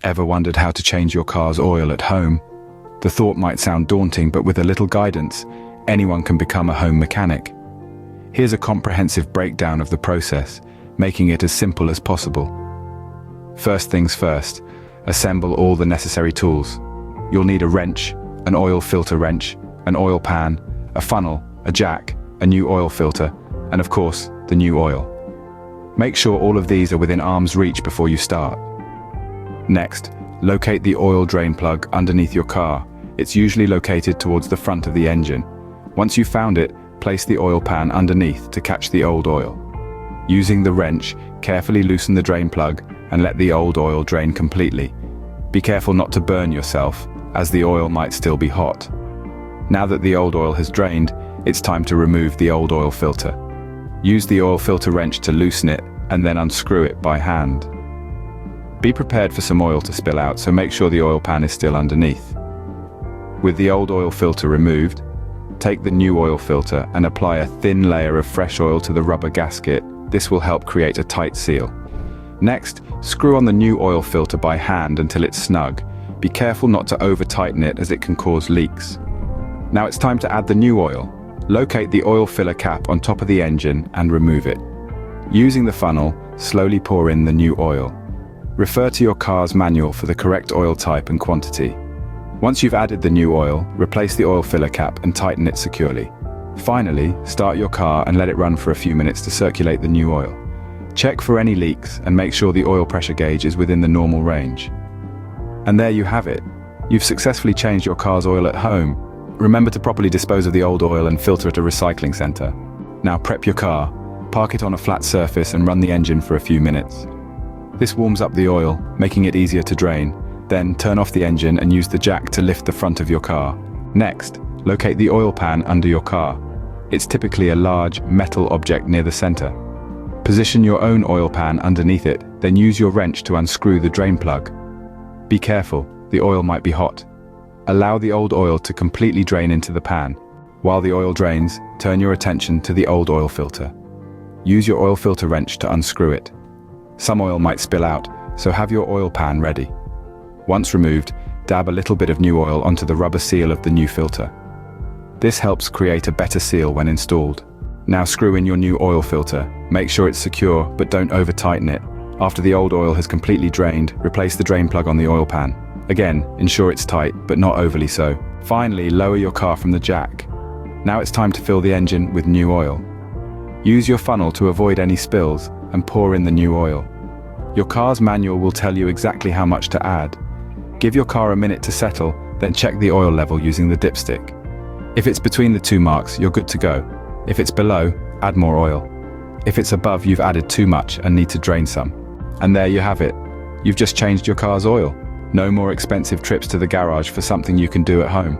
Ever wondered how to change your car's oil at home? The thought might sound daunting, but with a little guidance, anyone can become a home mechanic. Here's a comprehensive breakdown of the process, making it as simple as possible. First things first, assemble all the necessary tools. You'll need a wrench, an oil filter wrench, an oil pan, a funnel, a jack, a new oil filter, and of course, the new oil. Make sure all of these are within arm's reach before you start. Next, locate the oil drain plug underneath your car. It's usually located towards the front of the engine. Once you've found it, place the oil pan underneath to catch the old oil. Using the wrench, carefully loosen the drain plug and let the old oil drain completely. Be careful not to burn yourself, as the oil might still be hot. Now that the old oil has drained, it's time to remove the old oil filter. Use the oil filter wrench to loosen it and then unscrew it by hand. Be prepared for some oil to spill out, so make sure the oil pan is still underneath. With the old oil filter removed, take the new oil filter and apply a thin layer of fresh oil to the rubber gasket. This will help create a tight seal. Next, screw on the new oil filter by hand until it's snug. Be careful not to over-tighten it, as it can cause leaks. Now it's time to add the new oil. Locate the oil filler cap on top of the engine and remove it. Using the funnel, slowly pour in the new oil. Refer to your car's manual for the correct oil type and quantity. Once you've added the new oil, replace the oil filler cap and tighten it securely. Finally, start your car and let it run for a few minutes to circulate the new oil. Check for any leaks and make sure the oil pressure gauge is within the normal range. And there you have it. You've successfully changed your car's oil at home. Remember to properly dispose of the old oil and filter at a recycling center. Now prep your car, park it on a flat surface and run the engine for a few minutes. This warms up the oil, making it easier to drain. Then turn off the engine and use the jack to lift the front of your car. Next, locate the oil pan under your car. It's typically a large metal object near the center. Position your own oil pan underneath it, then use your wrench to unscrew the drain plug. Be careful, the oil might be hot. Allow the old oil to completely drain into the pan. While the oil drains, turn your attention to the old oil filter. Use your oil filter wrench to unscrew it. Some oil might spill out, so have your oil pan ready. Once removed, dab a little bit of new oil onto the rubber seal of the new filter. This helps create a better seal when installed. Now screw in your new oil filter. Make sure it's secure, but don't over-tighten it. After the old oil has completely drained, replace the drain plug on the oil pan. Again, ensure it's tight, but not overly so. Finally, lower your car from the jack. Now it's time to fill the engine with new oil. Use your funnel to avoid any spills and pour in the new oil. Your car's manual will tell you exactly how much to add. Give your car a minute to settle, then check the oil level using the dipstick. If it's between the two marks, you're good to go. If it's below, add more oil. If it's above, you've added too much and need to drain some. And there you have it. You've just changed your car's oil. No more expensive trips to the garage for something you can do at home.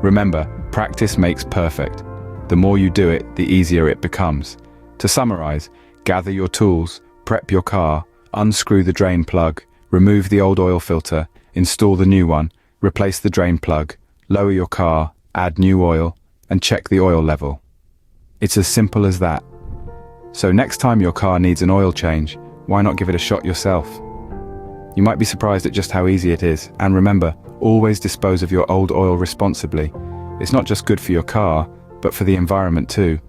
Remember, practice makes perfect. The more you do it, the easier it becomes. To summarize, gather your tools, prep your car, unscrew the drain plug, remove the old oil filter, install the new one, replace the drain plug, lower your car, add new oil, and check the oil level. It's as simple as that. So next time your car needs an oil change, why not give it a shot yourself? You might be surprised at just how easy it is, and remember, always dispose of your old oil responsibly. It's not just good for your car, but for the environment too.